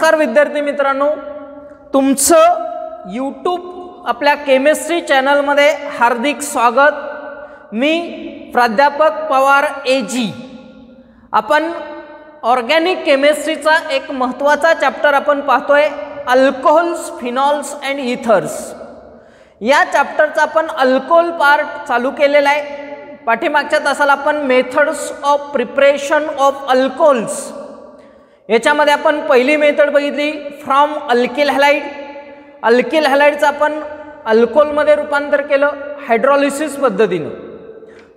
नमस्कार विद्यार्थी मित्रांनो, तुमचं यूट्यूब आपल्या केमिस्ट्री चॅनलमध्ये हार्दिक स्वागत। मी प्राध्यापक पवार एजी। आपण ऑर्गॅनिक केमिस्ट्रीचा एक महत्त्वाचा चॅप्टर आपण पाहतोय, अल्कोहोल्स, फिनॉल्स अँड इथर्स। या चॅप्टरचा आपण अल्कोहोल पार्ट चालू केलेला आहे। पाठीमागच्या तासाला आपण methods of preparation of alcohols याच्यामध्ये आपण पहिली मेथड बघितली, फ्रॉम अल्किल हॅलाइड। अल्किल हॅलाइडचं आपण अल्कोहोलमध्ये रूपांतर केलं हायड्रोलिसिस पद्धतीने।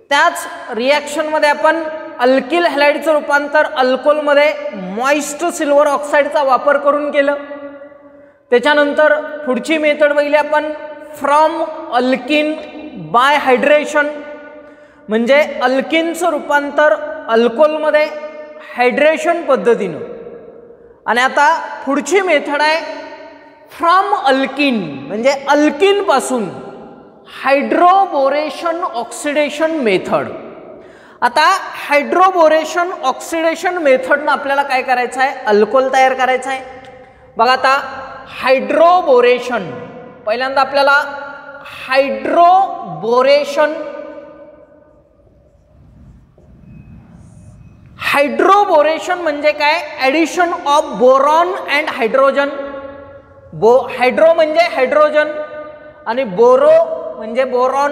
त्याच रिॲक्शनमध्ये आपण अल्किल हॅलाइडचं रूपांतर अल्कोहोलमध्ये मॉइस्ट सिल्वर ऑक्साईडचा वापर करून केलं। त्याच्यानंतर पुढची मेथड बघितली आपण, फ्रॉम अल्किन बाय हायड्रेशन, म्हणजे अल्किनचं रूपांतर अल्कोहोलमध्ये हायड्रेशन पद्धतीने। आणि आता पुढची मेथड आहे फ्रॉम अल्किन, म्हणजे अल्किन पासून हायड्रोबोरेशन ऑक्सिडेशन मेथड। आता हायड्रोबोरेशन ऑक्सिडेशन मेथडनं आपल्याला काय करायचं आहे, अल्कोहोल तयार करायचं आहे। बघा आता हायड्रोबोरेशन, पहिल्यांदा आपल्याला हायड्रोबोरेशन म्हणजे काय, addition of boron and hydrogen. Hydro म्हणजे हायड्रोजन आणि बोरो म्हणजे boron,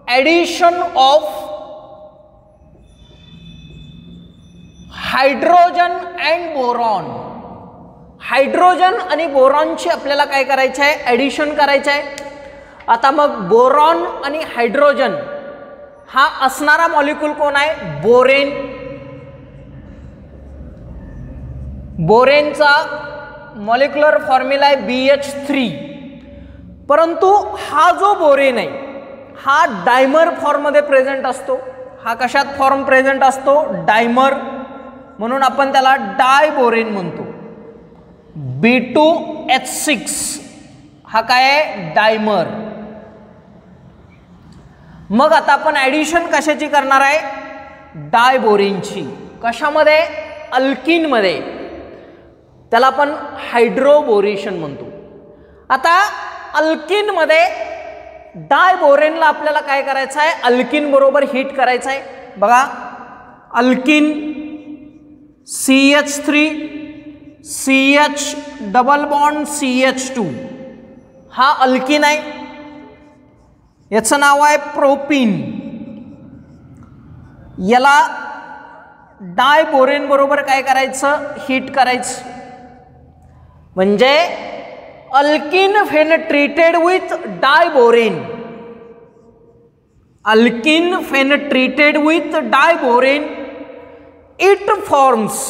addition of hydrogen and boron. Hydrogen आणि बोरॉनची आपल्याला काय करायचं आहे, ॲडिशन करायचं आहे। आता मग बोरॉन आणि हायड्रोजन हा असणारा मॉलिक्यूल कोण आहे, बोरेन। बोरेनचा मॉलिक्युलर फॉर्म्युला आहे BH3, परंतु हा जो बोरेन आहे हा डायमर फॉर्ममध्ये प्रेझेंट असतो। हा कशात फॉर्म प्रेझेंट असतो, डायमर, म्हणून आपण त्याला डायबोरेन म्हणतो। B2H6 हा काय आहे, डायमर। मग आता आपण ॲडिशन कशाची करणार आहे, डायबोरेनची। कशामध्ये, अल्किनमध्ये, त्याला आपण हायड्रोबोरेशन म्हणतो। आता अल्किनमध्ये डायबोरेनला आपल्याला काय करायचं आहे, अल्किन बरोबर हीट करायचं आहे। बघा alkene CH3 CH double bond CH2 हा अल्किन आहे, याचं नाव आहे प्रोपीन। याला डायबोरेन बरोबर काय करायचं, हीट करायचं, म्हणजे alkene when treated with diborane, alkene when treated with diborane it forms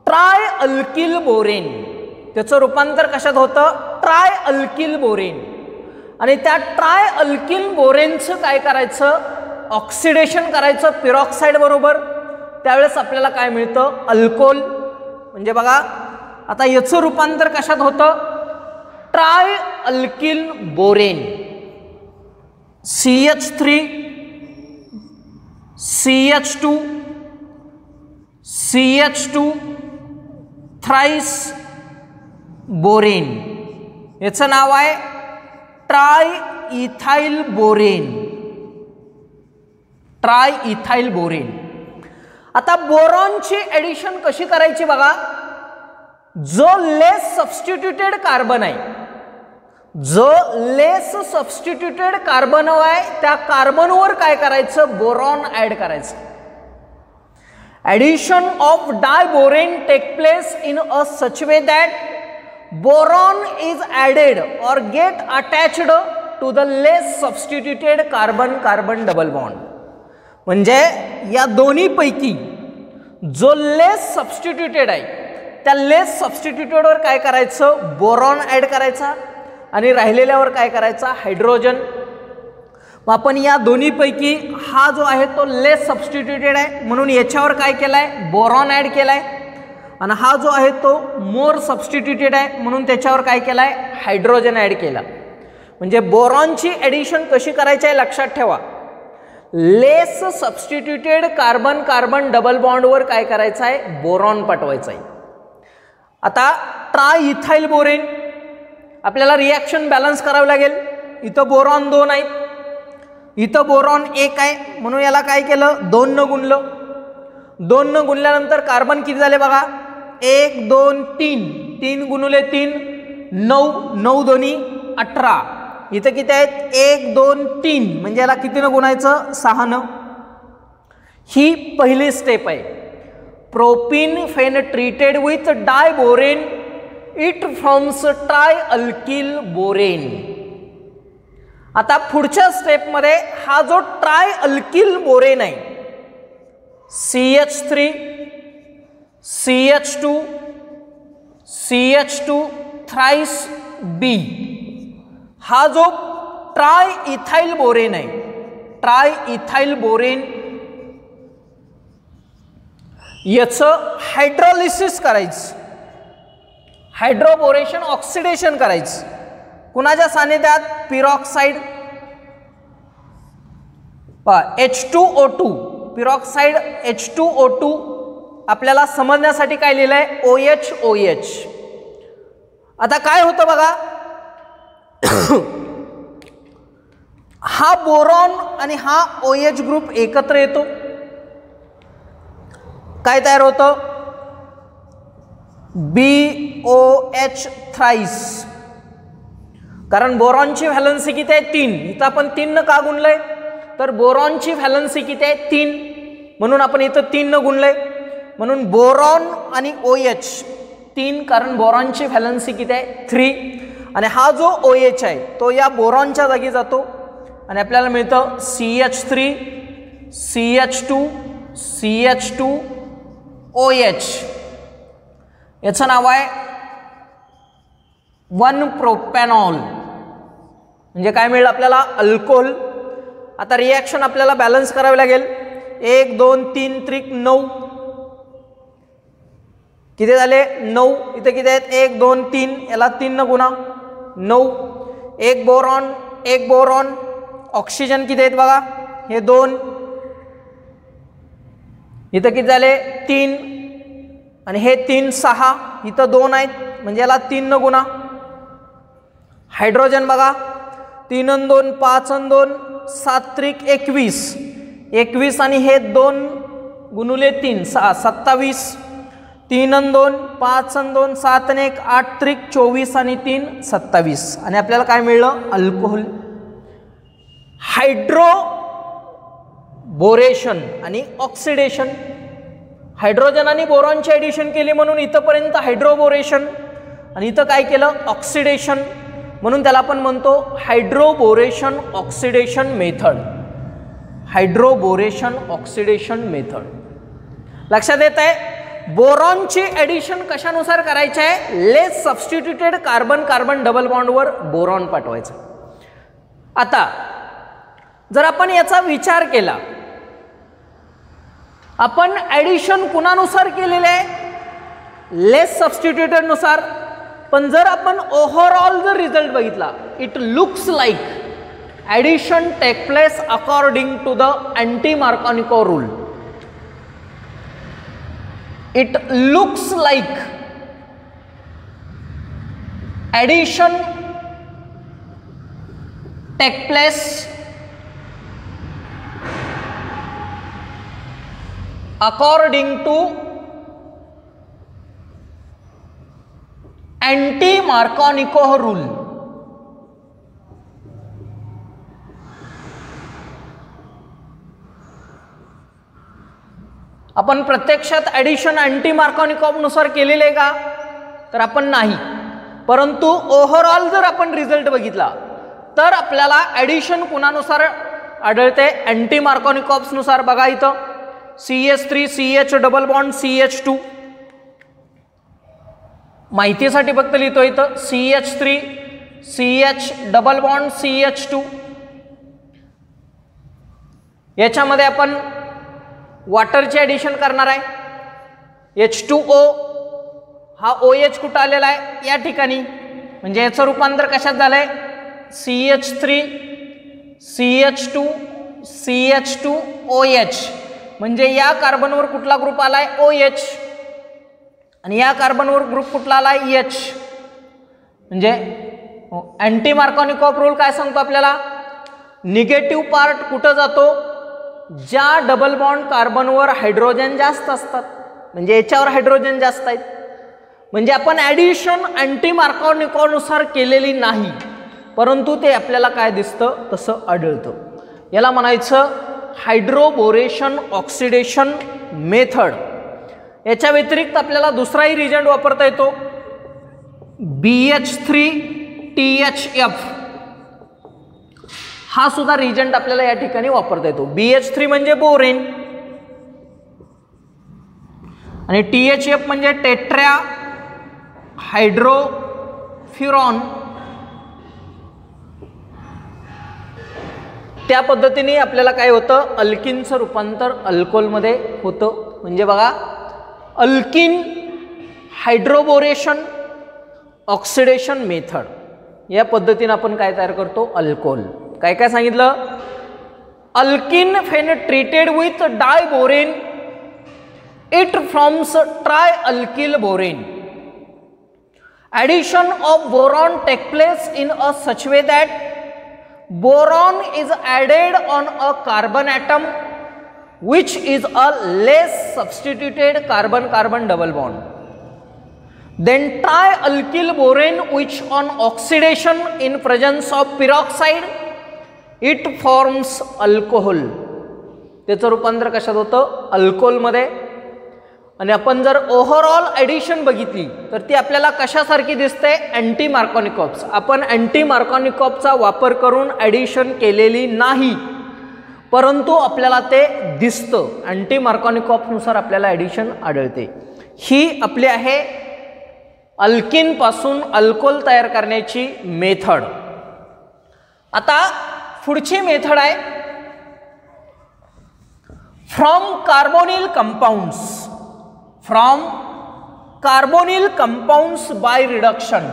try alkyl borane. त्याचं रूपांतर कशात होतं, ट्राय अल्किल बोरेन। आणि त्या ट्राय अल्किल बोरेनचं काय करायचं, ऑक्सिडेशन करायचं पिरॉक्साईड बरोबर। त्यावेळेस आपल्याला काय मिळतं, अल्कोहोल। म्हणजे बघा आता याचं रूपांतर कशात होतं, try alkyl borane. CH3 CH2 CH2 thrice borane, याचं नाव आहे try ethyl borane. Try ethyl borane. आता बोरॉनची ॲडिशन कशी करायची बघा, जो लेस सबस्टिट्यूटेड कार्बन आहे, जो लेस सबस्टिट्यूटेड कार्बन आहे त्या कार्बनवर काय करायचं, बोरॉन ॲड करायचं। Addition of diborane take place in a such way that boron is added और get attached to the less substituted carbon carbon double bond. म्हणजे या दोन्हीपैकी जो लेस सबस्टिट्यूटेड आहे त्या लेस सबस्टिट्यूटेडवर काय करायचं, बोरॉन ॲड करायचा आणि राहिलेल्यावर काय करायचा, हायड्रोजन। मग आपण या दोन्हीपैकी हा जो आहे तो लेस सबस्टिट्यूटेड आहे, म्हणून याच्यावर काय केलाय, बोरॉन ॲड केलाय। आणि हा जो आहे तो मोर सबस्टिट्यूटेड आहे, म्हणून त्याच्यावर काय केलाय, हायड्रोजन ॲड केला। म्हणजे बोरॉनची ॲडिशन कशी करायची आहे लक्षात ठेवा, लेस सबस्टिट्यूटेड कार्बन कार्बन डबल बॉन्डवर काय करायचं आहे, बोरॉन पाठवायचा आहे। आता ट्राय इथाइल बोरेन आपल्याला रिॲक्शन बॅलन्स करावं लागेल. इथं बोरॉन 2 आहेत, इथं बोरॉन 1 आहे, म्हणून याला काय केलं 2 न गुणलं. 2 न गुणल्यानंतर कार्बन किती झाले बघा 1 2 3 3 गुणुले 3 9 9 दोन्ही 18. इथं किती आहेत 1 2 3 म्हणजे याला किती न गुणायचं 6 न. ही पहिली स्टेप आहे. Propene when treated with diborane it forms try alkyl borane. आता पुढच्या स्टेपमध्ये हा जो ट्राय अल्किल बोरेन आहे CH3 CH2 CH2 thrice B, हा जो ट्राय इथाइल बोरेन आहे, ट्राय इथाइल बोरेन याचं हायड्रोलिसिस करायचं, हायड्रोबोरेशन ऑक्सिडेशन करायचं. कुणाच्या सानिध्यात पिरॉक्साइड H2O2 पिरॉक्साइड H2O2 आपल्याला समजण्यासाठी काय लिहिलंय OH. आता काय होतं बघा हा बोरॉन आणि हा OH ग्रुप एकत्र येतो, काय तयार होतं BOH थ्राइस. कारण बोरॉनची व्हॅलन्सी किती आहे 3, इथं आपण 3 न का गुणलंय तर बोरॉनची व्हॅलन्सी किती आहे 3 म्हणून आपण इथं 3 न गुणलंय. म्हणून बोरॉन आणि OH 3 कारण बोरॉनची व्हॅलन्सी किती आहे 3 आणि हा जो OH आहे तो या बोरॉनच्या जागी जातो आणि आपल्याला मिळतं CH3 CH2 CH2 OH. याचं नाव आहे 1-प्रोपॅनॉल. म्हणजे काय मिळेल आपल्याला अल्कोहोल. आता रिॲक्शन आपल्याला बॅलन्स करावी लागेल. 1 2 3 त्रिक 9 किती झाले 9. इथे किती आहेत 1 2 3 याला 3 न गुणा 9. 1 बोरॉन 1 बोरॉन. ऑक्सिजन किती आहेत बघा हे 2. इथं किती झाले 3 आणि हे 3 6. इथं 2 आहेत म्हणजे याला 3 न गुणा. हायड्रोजन बघा 3 आणि 2 5 आणि 2 7 त्रिक 21 21 आणि हे 2 गुणुले 3 6 27. 3 आणि 2 5 आणि 2 7 आणि 1 8 त्रिक 24 आणि 3 27 आणि आपल्याला काय मिळलं अल्कोहोल. हायड्रोबोरेशन आणि ऑक्सिडेशन. हायड्रोजन आणि बोरॉनची ॲडिशन केली म्हणून इथंपर्यंत हायड्रोबोरेशन आणि इथं काय केलं ऑक्सिडेशन म्हणून त्याला आपण म्हणतो hydroboration oxidation method. Hydroboration oxidation method. लक्षात येत आहे बोरॉनची ॲडिशन कशानुसार करायची आहे लेस सबस्टिट्यूटेड कार्बन कार्बन डबल बॉन्डवर बोरॉन पाठवायचं. आता जर आपण याचा विचार केला आपण ॲडिशन कुणानुसार केलेले आहे लेस सबस्टिट्यूटेड नुसार. पण जर आपण ओव्हरऑल जर रिझल्ट बघितला it looks like addition take place according to the anti Markovnikov rule. It looks like addition take place according to anti-Markovnikov rule. आपण प्रत्यक्षात ॲडिशन अँटी मार्कोनिकॉव नुसार केलेले आहे का तर आपण नाही. परंतु ओव्हरऑल जर आपण रिझल्ट बघितला तर आपल्याला ॲडिशन कुणानुसार आढळते अँटी मार्कोनिकॉव्स नुसार. बघा इथं CH3 CH double bond CH2 माहितीसाठी फक्त लिहितो इथं CH3 CH double bond CH2. याच्यामध्ये आपण वॉटरची ॲडिशन करणार आहे. H2O हा OH कुठं आलेला आहे या ठिकाणी म्हणजे याचं रूपांतर कशात झालंय CH3 CH2 CH2OH म्हणजे या कार्बनवर कुठला ग्रुप आलाय OH आणि या कार्बनवर ग्रुप कुठला आला एच, म्हणजे अँटी मार्कोनिकॉफ रूल काय सांगतो आपल्याला, निगेटिव्ह पार्ट कुठं जातो, ज्या डबल बॉन्ड कार्बनवर हायड्रोजन जास्त असतात, म्हणजे याच्यावर हायड्रोजन जास्त आहेत, म्हणजे आपण ॲडिशन अँटी मार्कोनिकॉनुसार केलेली नाही, परंतु ते आपल्याला काय दिसतं तसं आढळतं. याला म्हणायचं हायड्रोबोरेशन ऑक्सिडेशन मेथड. याच्या व्यतिरिक्त आपल्याला दुसराही रिजंट वापरता येतो, BH3THF हा सुद्धा रिजंट आपल्याला या ठिकाणी वापरता येतो. BH3 म्हणजे बोरेन आणि THF म्हणजे टेट्रा हायड्रोफ्युरॉन. त्या पद्धतीने आपल्याला काय होतं, अल्किनचं रूपांतर अल्कोहोलमध्ये होतं. म्हणजे बघा, अल्किन हायड्रोबोरेशन ऑक्सिडेशन मेथड या पद्धतीने आपण काय तयार करतो, अल्कोहोल. काय काय सांगितलं, alkene when treated with diborane it forms try alkyl borane. Addition of boron take place in a such way that boron is added on a carbon atom which is a less substituted carbon-carbon double bond. Then trialkyl borane which on oxidation in presence of peroxide it forms alcohol. त्याचं रूपांतर कशात होतं, अल्कोहोलमध्ये. आणि आपण जर overall addition बघितली तर ती आपल्याला कशासारखी दिसते, अँटी मार्कोनिकॉप्स. आपण अँटी मार्कोनिकॉपचा वापर करून ॲडिशन केलेली नाही, परंतु आपल्याला ते दिसतं. अँटी मार्कोनिकॉपनुसार आपल्याला ॲडिशन आढळते. ही आपली आहे अल्किन पासून अल्कोहोल तयार करण्याची मेथड. आता पुढची मेथड आहे from carbonyl compounds. From carbonyl compounds by reduction.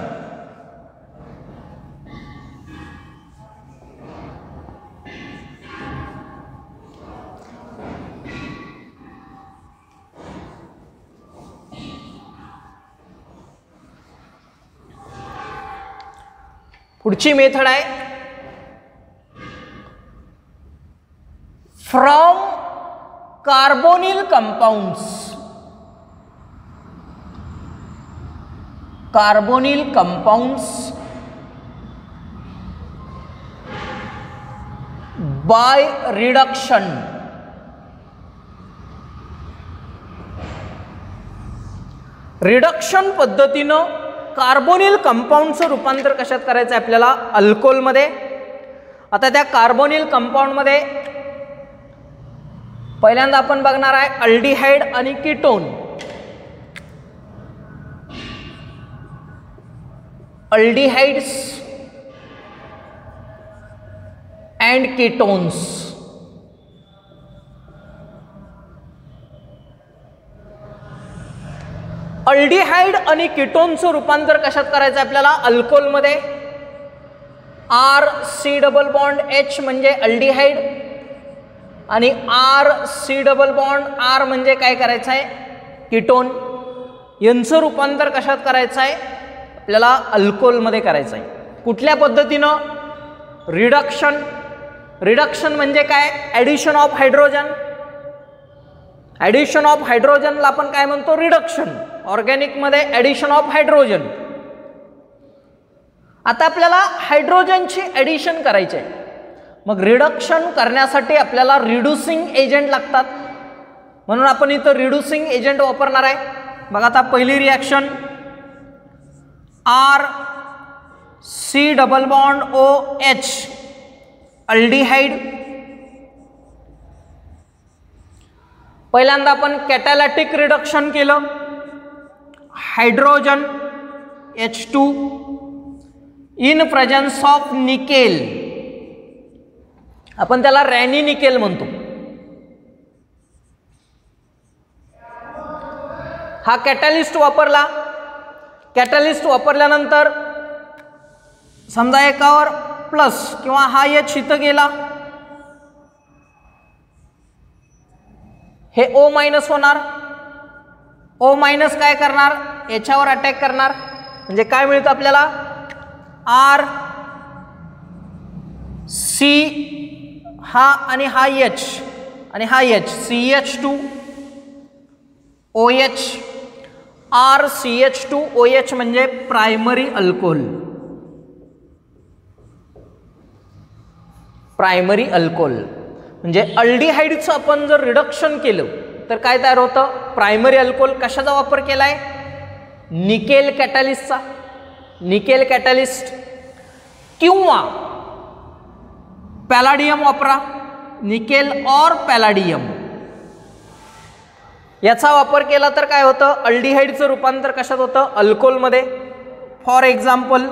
पुढची मेथड आहे from carbonyl compounds. Carbonyl compounds by reduction. Reduction पद्धतीनं कार्बोनिल कंपाऊंडचं रूपांतर कशात करायचं आहे आपल्याला, अल्कोहोलमध्ये. आता त्या कार्बोनिल कंपाऊंडमध्ये पहिल्यांदा आपण बघणार आहे अल्डिहाइड आणि ketone. Aldehydes and ketones. Aldehyde आणि कीटोनचं रूपांतर कशात करायचं आपल्याला, अल्कोहोलमध्ये. RC डबल बॉन्ड H म्हणजे अल्डिहाइड आणि RC डबल बॉन्ड R म्हणजे काय करायचं आहे, कीटोन. यांचं रूपांतर कशात करायचं आहे आपल्याला, अल्कोहोलमध्ये करायचं आहे. कुठल्या पद्धतीनं, रिडक्शन. रिडक्शन म्हणजे काय, addition of hydrogen. Addition of हायड्रोजनला आपण काय म्हणतो, रिडक्शन. ऑर्गॅनिकमध्ये ॲडिशन ऑफ हायड्रोजन. आता आपल्याला हायड्रोजनची ॲडिशन करायची आहे, मग रिडक्शन करण्यासाठी आपल्याला रिड्युसिंग एजंट लागतात, म्हणून आपण इथं रिड्युसिंग एजंट वापरणार आहे. बघा आता पहिली reaction RC double bond OH aldehyde. पहिल्यांदा आपण कॅटॅलिटिक रिडक्शन केलं, hydrogen H2 in presence of nickel. आपण त्याला रॅनी निकेल म्हणतो. हा कॅटॅलिस्ट वापरला. कॅटॅलिस्ट वापरल्यानंतर समजा एकावर प्लस किंवा हा H इथं गेला, हे O मायनस होणार. O मायनस काय करणार, याच्यावर अटॅक करणार, म्हणजे काय मिळतं आपल्याला R C हा आणि हा H आणि हा H CH2 OH RCH2 OH म्हणजे प्रायमरी अल्कोहोल. प्रायमरी अल्कोहोल म्हणजे अल्डिहाइडचं आपण जर रिडक्शन केलं तर काय तयार होतं, प्रायमरी अल्कोहोल. कशाचा वापर केलाय, निकेल कॅटॅलिस्टचा, निकेल कॅटॅलिस्ट किंवा पॅलाडियम वापरा, निकेल और पॅलाडियम याचा वापर केला तर काय होतं, अल्डिहाइडचं रूपांतर कशात होतं, अल्कोहोलमध्ये. For example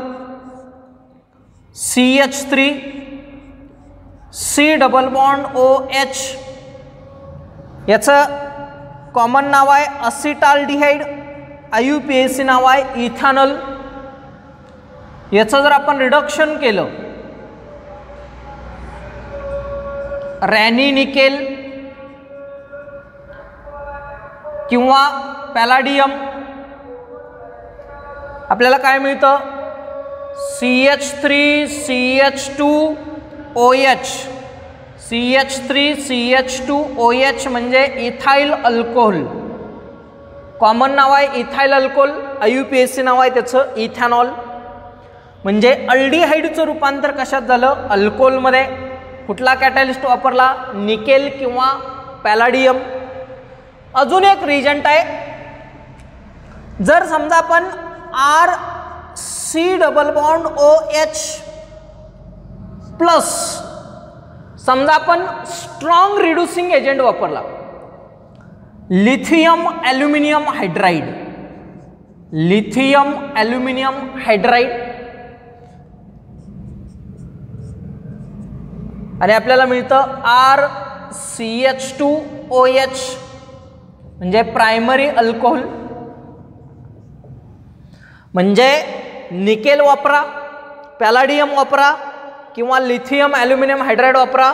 CH3 C double bond OH, याचं कॉमन नाव आहे असिटाल्डिहाइड, IUPAC नाव आहे इथॅनॉल. याचं जर आपण रिडक्शन केलं रॅनी निकेल किंवा पॅलाडियम, आपल्याला काय मिळतं, CH3 CH2 OH, CH3 CH2 OH म्हणजे इथाइल अल्कोहोल, कॉमन नाव आहे इथाइल अल्कोहोल, IUPAC नाव आहे त्याचं इथॅनॉल. म्हणजे अल्डिहाइडचं रूपांतर कशात झालं, अल्कोहोलमध्ये. कुठला कॅटॅलिस्ट वापरला, निकेल किंवा पॅलाडियम. अजून एक रिजंट आहे, जर समजा आपण RC double bond OH plus समजा आपण स्ट्रॉंग रिड्युसिंग एजंट वापरला, lithium aluminium hydride, lithium aluminium hydride, आणि आपल्याला मिळतं RCH2OH म्हणजे प्रायमरी अल्कोहोल. म्हणजे निकेल वापरा, पॅलाडियम वापरा किंवा लिथियम ॲल्युमिनियम हायड्राइड वापरा,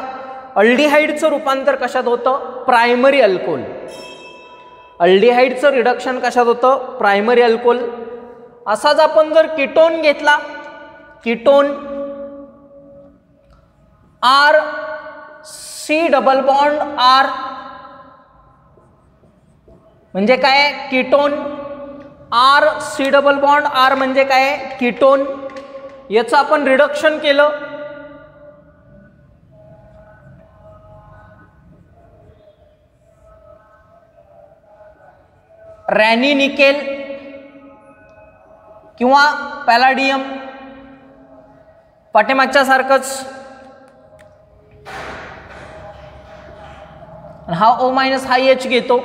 अल्डिहाइडचं रूपांतर कशात होतं, प्रायमरी अल्कोहोल. अल्डिहाइडचं रिडक्शन कशात होतं, प्रायमरी अल्कोहोल. असाच आपण जर कीटोन घेतला, ketone RC double bond R म्हणजे काय, ketone. RC double bond R म्हणजे काय, कीटोन. याचं आपण रिडक्शन केलं रॅनी निकेल किंवा पॅलाडियम, पाठीमागच्या सारखंच. हा O मायनस हा H घेतो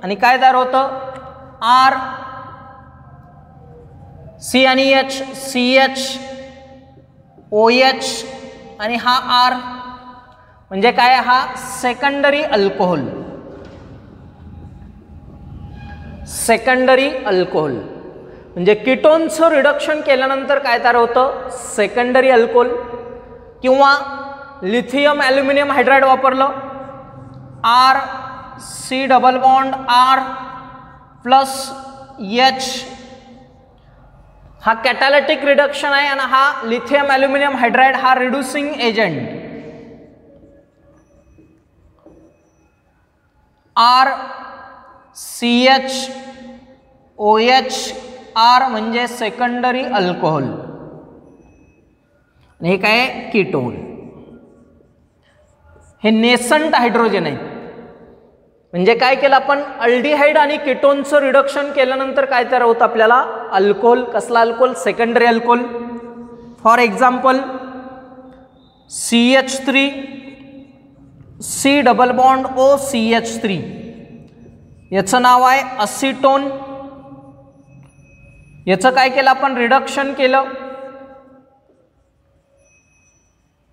आणि काय तयार होतं, R C आणि H CH OH आणि हा R म्हणजे काय, हा सेकंडरी अल्कोहोल. सेकंडरी अल्कोहोल म्हणजे कीटोनचं रिडक्शन केल्यानंतर काय तयार होतं, सेकंडरी अल्कोहोल. किंवा लिथियम ॲल्युमिनियम हायड्राइड वापरलं, RC double bond R plus H, हा कॅटॅलिटिक रिडक्शन आहे आणि हा लिथियम ॲल्युमिनियम हायड्राइड हा रिड्युसिंग एजंट. RCH OH म्हणजे सेकंडरी अल्कोहोल, हे काय, कीटोन. हे नेसंट हायड्रोजन आहे. म्हणजे काय केलं आपण, अल्डिहाइड आणि कीटोनचं रिडक्शन केल्यानंतर काय तयार होतं आपल्याला, अल्कोहोल. कसला alcohol, secondary alcohol. For example CH3 C double bond OCH3, याचं नाव आहे असिटोन. याचं काय केलं आपण, रिडक्शन केलं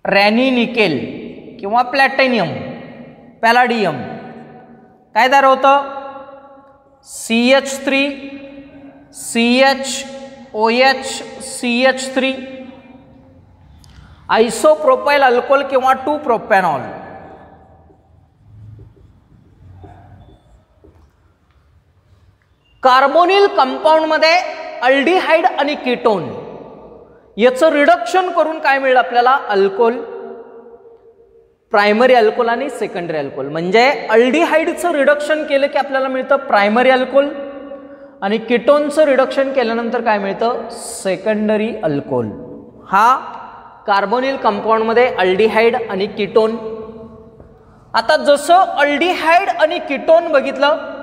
रॅनी निकेल किंवा प्लॅटिनियम पॅलाडियम. काय तयार होतं, CH3 CH OH CH3 आयसोप्रोपाइल alcohol किंवा 2-प्रोपॅनॉल. कार्बोनिल कंपाऊंडमध्ये अल्डिहाइड आणि कीटोन याचं रिडक्शन करून काय मिळेल आपल्याला? अल्कोहोल, प्रायमरी अल्कोहोल आणि सेकंडरी अल्कोहोल. म्हणजे अल्डिहाइडचं रिडक्शन केलं की आपल्याला मिळतं प्रायमरी अल्कोहोल आणि कीटोनचं रिडक्शन केल्यानंतर काय मिळतं? Secondary alcohol. हा कार्बोनिल कंपाऊंडमध्ये अल्डिहाइड आणि कीटोन. आता जसं अल्डिहाइड आणि कीटोन बघितलं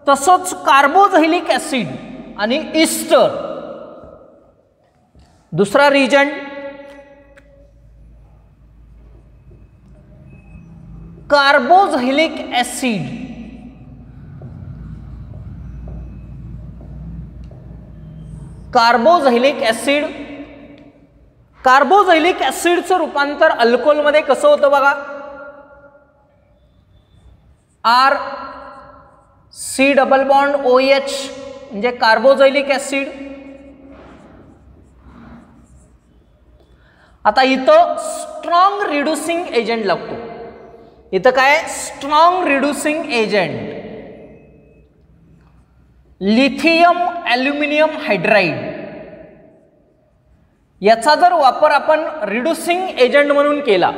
तसंच कार्बोझैलिक ऍसिड आणि इस्टर. दुसरा region carboxylic acid. Carboxylic acid, carboxylic ऍसिडचं रूपांतर अल्कोहोलमध्ये कसं होतं बघा? R C double bond OH म्हणजे कार्बोझैलिक ऍसिड. आता इथं स्ट्रॉंग रिड्युसिंग एजंट लागतो. इथं काय? Strong reducing agent lithium aluminium hydride. याचा जर वापर आपण रिड्युसिंग एजंट म्हणून केला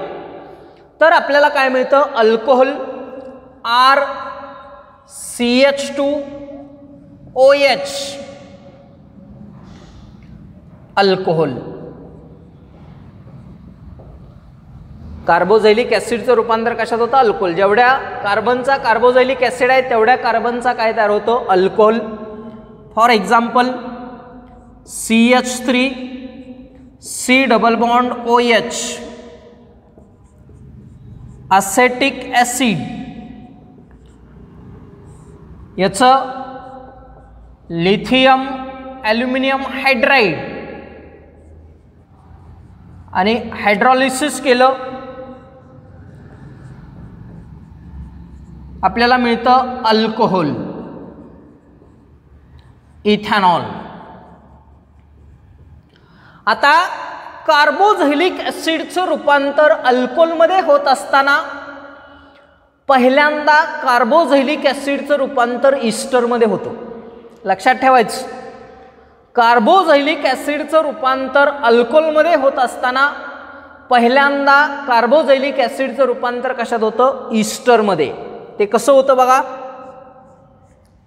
तर आपल्याला काय मिळतं? Alcohol R CH2OH alcohol. Carboxylic ऍसिडचं रूपांतर कशात होतं? अल्कोहोल. जेवढ्या कार्बनचा कार्बोझैलिक ऍसिड आहे तेवढ्या कार्बनचा काय तयार होतो? Alcohol. For example CH3 C double bond OH acetic acid. याचं लिथियम ॲल्युमिनियम हायड्राइड आणि हायड्रॉलिसिस केलं आपल्याला मिळतं अल्कोहोल, इथेनॉल. आता कार्बोझैलिक ऍसिडचं रूपांतर अल्कोहोलमध्ये होत असताना पहिल्यांदा कार्बोझैलिक ऍसिडचं रूपांतर इस्टरमध्ये होतं. लक्षात ठेवायचं, कार्बोझैलिक ऍसिडचं रूपांतर अल्कोहोलमध्ये होत असताना पहिल्यांदा कार्बोझैलिक ऍसिडचं रूपांतर कशात होतं? इस्टरमध्ये. ते कसं होतं बघा?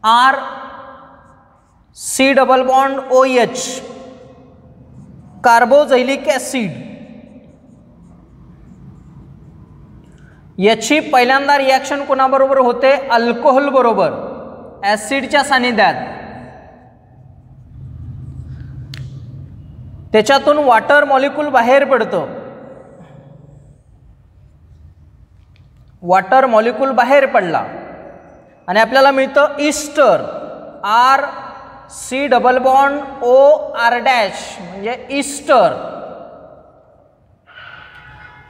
R C double bond OH carboxylic acid. याची पहिल्यांदा रिॲक्शन कोणाबरोबर होते? अल्कोहोल बरोबर ऍसिडच्या सानिध्यात. त्याच्यातून वॉटर मॉलिक्यूल बाहेर पडतं. वॉटर मॉलिक्यूल बाहेर पडला आणि आपल्याला मिळतं ester R C double bond OR dash म्हणजे इस्टर.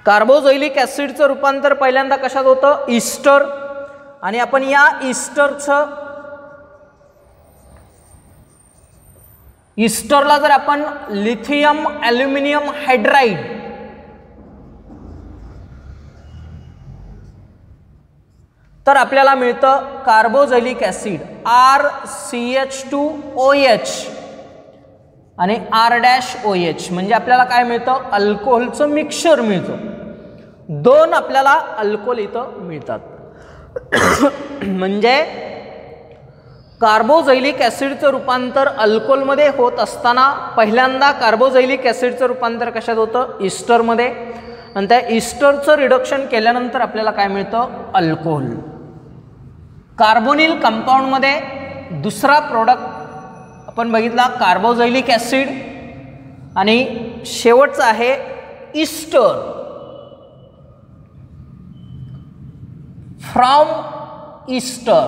कार्बोझैलिक ऍसिडचं रूपांतर पहिल्यांदा कशात होतं? इस्टर. आणि आपण या इस्टरला जर आपण लिथियम ॲल्युमिनियम हायड्राइड तर आपल्याला मिळतं कार्बोझैलिक ऍसिड आर CH2OH आणि R-OH. म्हणजे आपल्याला काय मिळतं? अल्कोहोलचं मिक्सचर मिळतं. दोन आपल्याला अल्कोहोल इथं मिळतात. म्हणजे कार्बोझैलिक ऍसिडचं रूपांतर अल्कोहोलमध्ये होत असताना पहिल्यांदा कार्बोझैलिक ऍसिडचं रूपांतर कशात होतं? इस्टरमध्ये. आणि त्या इस्टरचं रिडक्शन केल्यानंतर आपल्याला काय मिळतं? अल्कोहोल. कार्बोनिल कंपाऊंडमध्ये दुसरा प्रोडक्ट आपण बघितला कार्बोझैलिक ऍसिड आणि शेवटचा आहे इस्टर. From ester.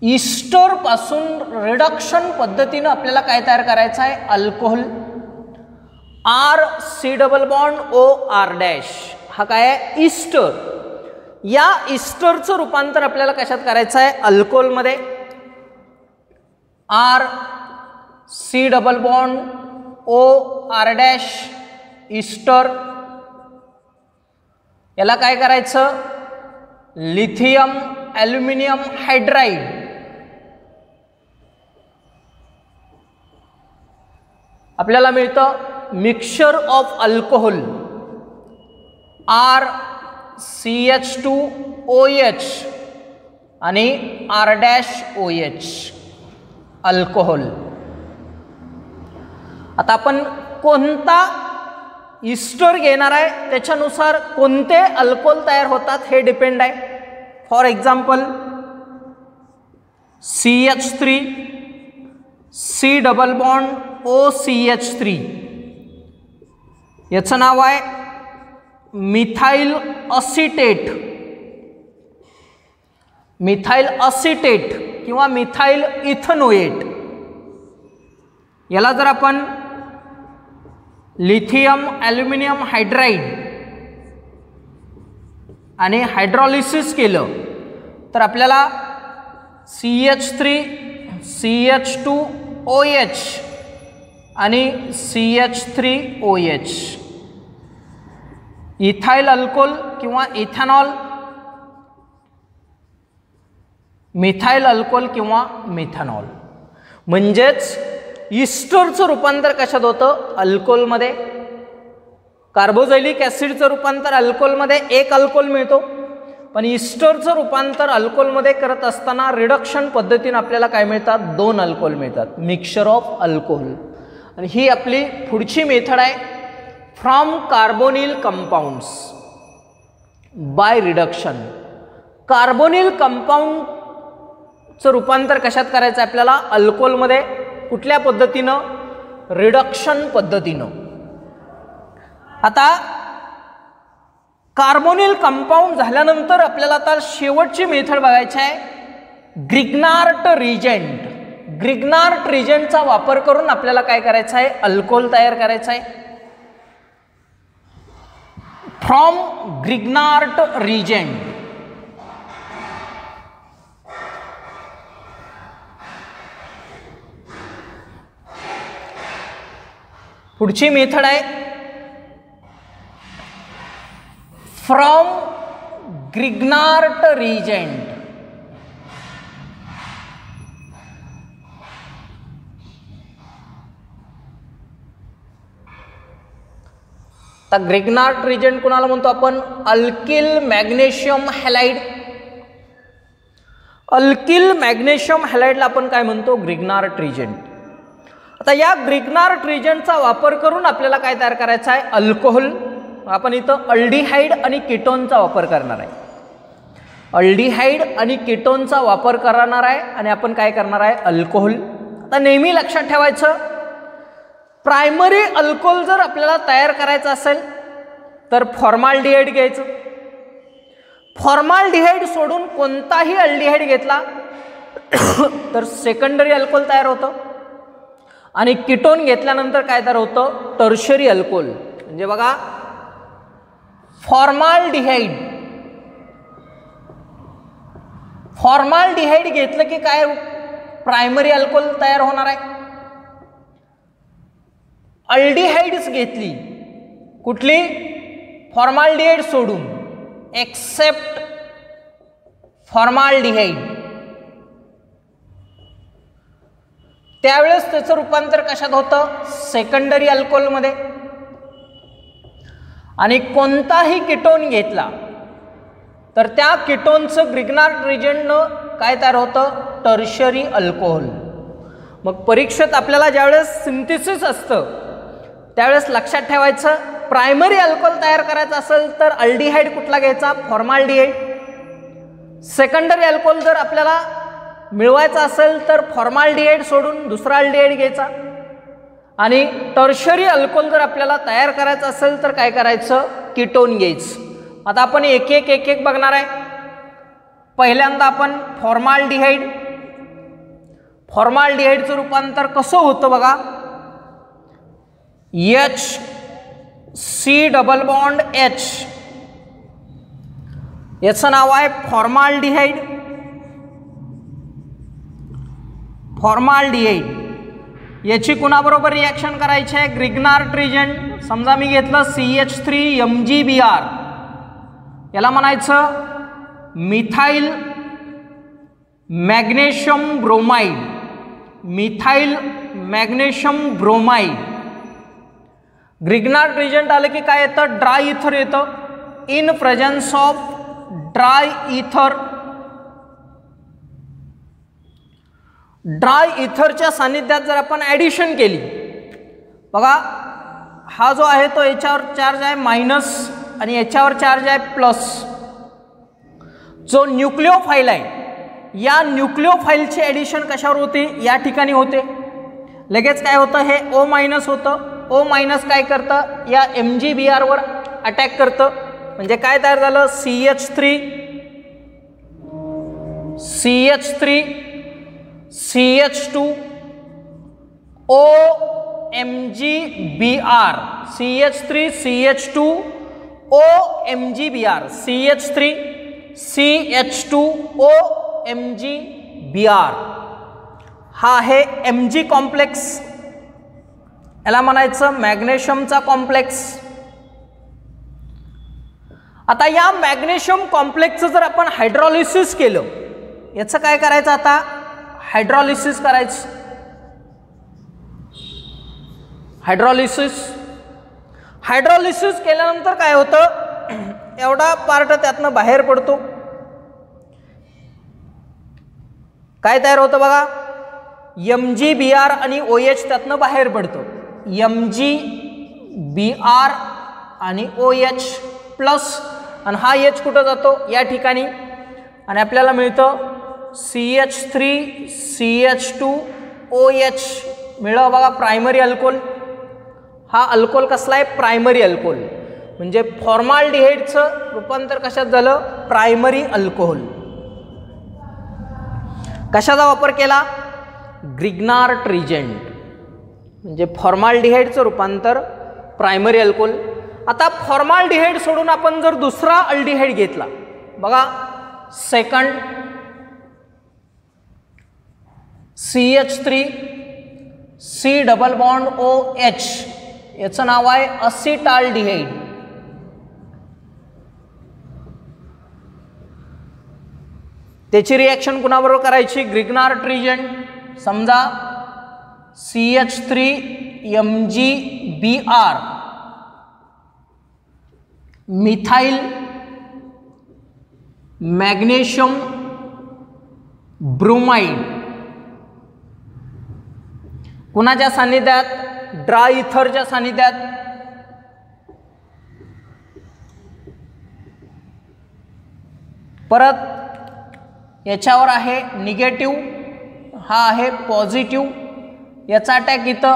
इस्टर पासून रिडक्शन पद्धतीनं आपल्याला काय तयार करायचं आहे? Alcohol R C double bond OR dash. हा काय आहे? इस्टर. या इस्टरचं रूपांतर आपल्याला कशात करायचं आहे? अल्कोहोलमध्ये R C double bond OR dash ester. याला काय करायचं? लिथियम ॲल्युमिनियम हायड्राइड, आपल्याला मिळतं मिक्सचर ऑफ अल्कोहोल RCH2OH आणि R-OH अल्कोहोल. आता आपण कोणता इस्टर घेणार आहे त्याच्यानुसार कोणते अल्कोहोल तयार होतात हे डिपेंड आहे. For example CH3 C double bond OCH3, याचं नाव आहे मिथाइल असिटेट, मिथाइल असिटेट किंवा मिथाइल इथनोएट. याला जर आपण लिथियम ॲल्युमिनियम हायड्राइड आणि हायड्रॉलिसिस केलं तर आपल्याला CH3 CH2OH आणि CH3OH इथाइल अल्कोहोल किंवा इथेनॉल, मिथाइल अल्कोहोल किंवा मिथेनॉल. म्हणजेच इस्टरचं रूपांतर कशात होतं? अल्कोहोलमध्ये. कार्बोझायलिक ॲसिडचं रूपांतर अल्कोहोलमध्ये एक अल्कोहोल मिळतो, पण इस्टरचं रूपांतर अल्कोहोलमध्ये करत असताना रिडक्शन पद्धतीने आपल्याला काय मिळतात? 2 अल्कोहोल मिळतात, मिक्सचर ऑफ अल्कोहोल. आणि ही आपली पुढची मेथड आहे, from carbonyl compounds by reduction. Carbonyl कंपाऊंडचं रूपांतर कशात करायचं आहे आपल्याला? अल्कोहोलमध्ये. कुठल्या पद्धतीनं? रिडक्शन पद्धतीनं. आता कार्बोनिल कंपाऊंड झाल्यानंतर आपल्याला आता शेवटची मेथड बघायची आहे, ग्रिग्नार्ट रिजेंट. ग्रिग्नार्ट रिजेंटचा वापर करून आपल्याला काय करायचं आहे? अल्कोहोल तयार करायचं आहे. From Grignard reagent. पुढची मेथड आहे फ्रॉम ग्रिग्नार्ट रिजेंट. आता ग्रिग्नार्ट रिजेंट कोणाला म्हणतो आपण? Alkyl magnesium halide. Alkyl magnesium हॅलाइडला आपण काय म्हणतो? Grignard reagent. आता या ग्रिग्नार्ट रिजेंटचा वापर करून आपल्याला काय तयार करायचं आहे? अल्कोहोल. आपण इथं अल्डिहाइड आणि कीटोनचा वापर करणार आहे. अल्डिहाइड आणि कीटोनचा वापर करणार आहे आणि आपण काय करणार आहे? अल्कोहोल. आता नेहमी लक्षात ठेवायचं, प्रायमरी अल्कोहोल जर आपल्याला तयार करायचं असेल तर फॉर्माल्डिहाइड घ्यायचं. फॉर्माल्डिहाइड सोडून कोणताही अल्डिहाइड घेतला तर सेकंडरी अल्कोहोल तयार होतं आणि कीटोन घेतल्यानंतर काय तयार होतं? Tertiary alcohol. म्हणजे बघा, फॉर्माल्डिहाइड घेतलं की काय? प्रायमरी अल्कोहोल तयार होणार आहे. अल्डिहाइड्स घेतली, कुठली? फॉर्माल्डिहाइड सोडून, एक्सेप्ट फॉर्माल्डिहाइड, त्यावेळेस त्याचं रूपांतर कशात होतं? सेकंडरी अल्कोहोलमध्ये. आणि कोणताही कीटोन घेतला तर त्या कीटोनचं ग्रिग्नार्ट रिजेंटनं काय तयार होतं? Tertiary alcohol. मग परीक्षेत आपल्याला ज्यावेळेस सिंथेसिस असतं त्यावेळेस लक्षात ठेवायचं, प्रायमरी अल्कोहोल तयार करायचं असेल तर अल्डिहाइड कुठला घ्यायचा? फॉर्माल्डिहाइड. सेकंडरी अल्कोहोल जर आपल्याला मिळवायचा असेल तर फॉर्माल्डिहाइड सोडून दुसरा अल्डिहाइड घ्यायचा. आणि टर्शरी अल्कोहोल जर आपल्याला तयार करायचं असेल तर काय करायचं? कीटोन घ्यायचं. आता आपण एक एक बघणार आहे. पहिल्यांदा आपण फॉर्माल्डिहाइड. फॉर्माल्डिहाइडचं रूपांतर कसं होतं बघा? HC डबल बॉन्ड H, याचं नाव आहे फॉर्माल्डिहाइड. फॉर्माल्डिहाइड याची कुणाबरोबर रिॲक्शन करायची आहे? Grignard reagent. समजा मी घेतलं CH3 MgBr, याला म्हणायचं methyl magnesium bromide, methyl magnesium bromide. Grignard reagent आलं की काय येतं? ड्राय इथर येतं. In presence of dry ether, dry इथरच्या सानिध्यात जर आपण ॲडिशन केली, बघा हा जो आहे तो याच्यावर चार्ज आहे मायनस आणि याच्यावर चार्ज आहे प्लस. जो न्यूक्लिओफाइल आहे या न्यूक्लिओफाइलची ॲडिशन कशावर होते? या ठिकाणी होते. लगेच काय होतं? हे O मायनस होतं. O मायनस काय करतं? या MgBr वर अटॅक करतं. म्हणजे काय तयार झालं? CH3 CH3 CH2 OMgBr, CH3 CH2 OMgBr, CH3 CH2 OMgBr. हा आहे Mg कॉम्प्लेक्स, याला म्हणायचं मॅग्नेशियमचा कॉम्प्लेक्स. आता या मॅग्नेशियम कॉम्प्लेक्सचं जर आपण हायड्रॉलिसिस केलं, याचं काय करायचं? आता हायड्रॉलिसिस करायचं. हायड्रॉलिसिस केल्यानंतर काय होतं? एवढा पार्ट त्यातनं बाहेर पडतो. काय तयार होतं बघा? MgBr आणि OH त्यातनं बाहेर पडतं. MgBr आणि OH प्लस, आणि हा H कुठं जातो? या ठिकाणी, आणि आपल्याला मिळतं CH3 CH2 OH मिळालं बघा, प्रायमरी अल्कोहोल. हा अल्कोहोल कसला आहे? Primary alcohol. म्हणजे फॉर्माल्डिहाइडचं रूपांतर कशात झालं? Primary alcohol. कशाचा वापर केला? ग्रिग्नार्ड रिजंट. म्हणजे फॉर्माल्डिहाइडचं रूपांतर प्रायमरी अल्कोहोल. आता फॉर्माल्डिहाइड सोडून आपण जर दुसरा अल्डिहाइड घेतला, बघा second CH3 C double bond OH, याचं नाव आहे असिटाल्डिहाइड. त्याची रिॲक्शन कुणाबरोबर करायची? ग्रिग्नार्ड रिजंट. समजा CH3 MgBr methyl magnesium bromide, कुणाच्या सानिध्यात? ड्राय इथरच्या सानिध्यात. परत याच्यावर आहे निगेटिव्ह, हा आहे पॉझिटिव्ह. याचा अटॅक इथं,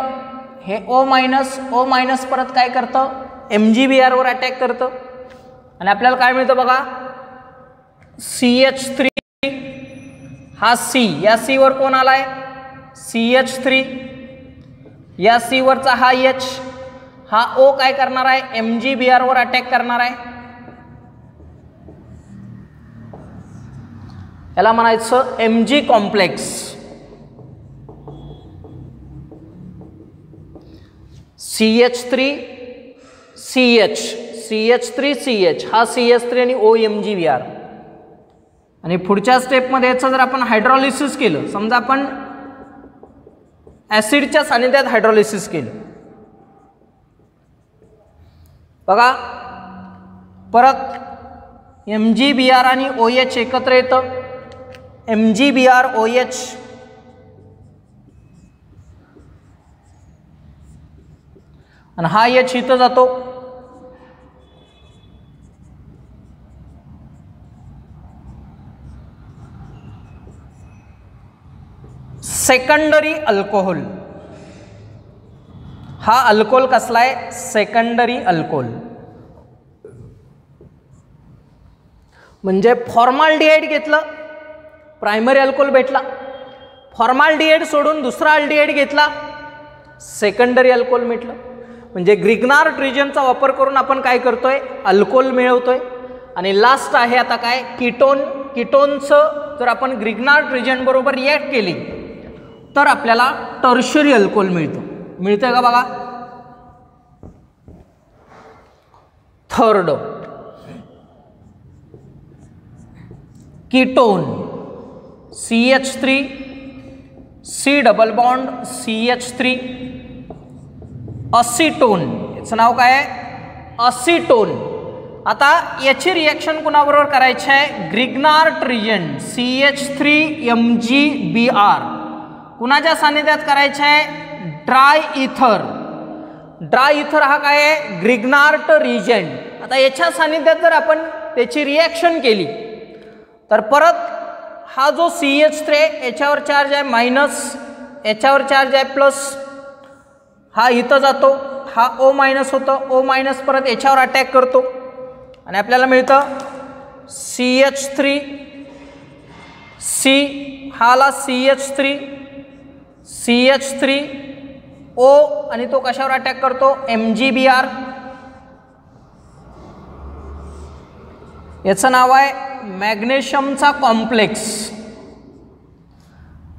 हे O मायनस परत काय करतं? MgBr वर अटॅक करतं. आणि आपल्याला काय मिळतं बघा? CH3, हा C, या C वर कोण आलाय? CH3. या C वरचा हा H, हा O काय करणार आहे? MgBr वर अटॅक करणार आहे. याला म्हणायचं Mg complex. CH3 CH, CH3 CH, हा CH3 आणि OMgBr. आणि पुढच्या स्टेपमध्ये याचं जर आपण हायड्रॉलिसिस केलं, समजा आपण ॲसिडच्या सानिध्यात हायड्रॉलिसिस केलं, बघा परत MgBr आणि OH एकत्र येतं. MgBr OH, आणि हा H इथं जातो. Secondary alcohol. हा अल्कोहोल कसला आहे? Secondary alcohol. म्हणजे फॉर्माल्डिहाइड घेतलं, प्रायमरी अल्कोहोल भेटला. फॉर्माल्डिहाइड सोडून दुसरा अल्डिहाइड घेतला, सेकंडरी अल्कोहोल भेटलं. म्हणजे ग्रिग्नार्ड रिजनचा वापर करून आपण काय करतोय? अल्कोहोल मिळवतोय. आणि लास्ट आहे आता काय? कीटोन. कीटोनचं जर आपण ग्रिग्नार्ड रिजन बरोबर रिॲक्ट केली तर आपल्याला टर्शरी अल्कोहोल मिळतं. मिळतंय का बघा? Third ketone CH3 C double bond CH3 असिटोन, याचं नाव काय आहे असिटोन. आता याची रिएक्शन कुणाबरोबर करायची आहे ग्रिग्नार्ट रिएजंट CH3MgBr कुणाच्या सानिध्यात करायचे आहे ड्राय इथर. ड्राय इथर हा काय आहे ग्रिग्नार्ट रिएजंट. आता याच्या सानिध्यात जर आपण त्याची रिएक्शन केली तर परत हा जो CH3 याच्यावर चार्ज आहे मायनस, याच्यावर चार्ज आहे प्लस, हा इथं जातो, हा O मायनस होतं, O मायनस परत याच्यावर अटॅक करतो आणि आपल्याला मिळतं CH3 C, हा आला CH3 CH3 O आणि तो कशावर अटॅक करतो MgBr. याचं नाव आहे मॅग्नेशियमचा कॉम्प्लेक्स.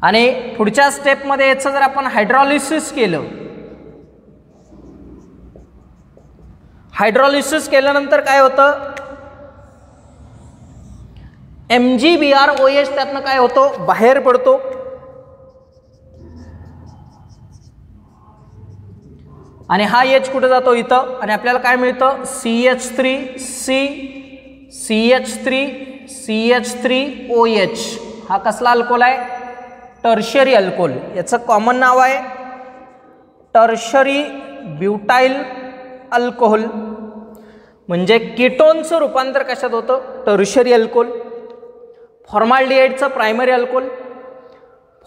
आणि पुढच्या स्टेपमध्ये याचं जर आपण हायड्रॉलिसिस केलं, हायड्रॉलिसिस केल्यानंतर काय होतं MgBrOH त्यातनं काय होतो बाहेर पडतो आणि हा H कुठे जातो इथं आणि आपल्याला काय मिळतं CH3C CH3OH. हा कसला अल्कोहोल आहे टर्शरी अल्कोहोल. याचं कॉमन नाव आहे टर्शरी ब्युटाइल अल्कोहोल. म्हणजे कीटोनचं रूपांतर कशात होतं टर्शरी अल्कोहोल. फॉर्माल्डिहाइडचं प्रायमरी अल्कोहोल,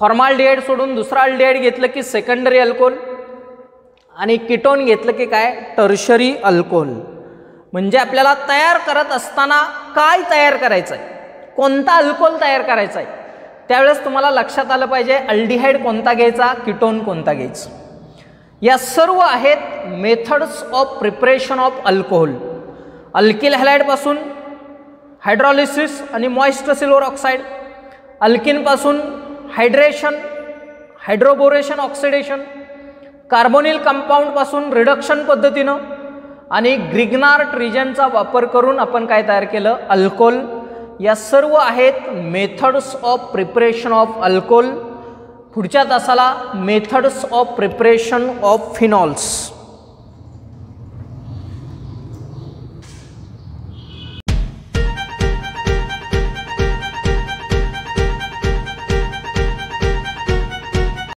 फॉर्माल्डिहाइड सोडून दुसरा अल्डिहाइड घेतलं की सेकंडरी अल्कोहोल आणि कीटोन घेतलं की काय टर्शरी अल्कोहोल. म्हणजे आपल्याला तयार करत असताना काय तयार करायचं आहे, कोणता अल्कोहोल तयार करायचा आहे, त्यावेळेस तुम्हाला लक्षात आलं पाहिजे अल्डिहाइड कोणता घ्यायचा, कीटोन कोणता घ्यायचा. या सर्व आहेत methods of preparation of alcohol. Alkyl हॅलाइडपासून हायड्रॉलिसिस आणि मॉइस्ट सिल्वर ऑक्साईड, अल्किनपासून हायड्रेशन हायड्रोबोरेशन ऑक्सिडेशन, कार्बोनिल कंपाऊंडपासून रिडक्शन पद्धतीनं आणि ग्रिग्नार्ट रिजनचा वापर करून आपण काय तयार केलं अल्कोहोल. या सर्व आहेत methods of preparation of alcohol. पुढच्या तासाला methods of preparation of phenols.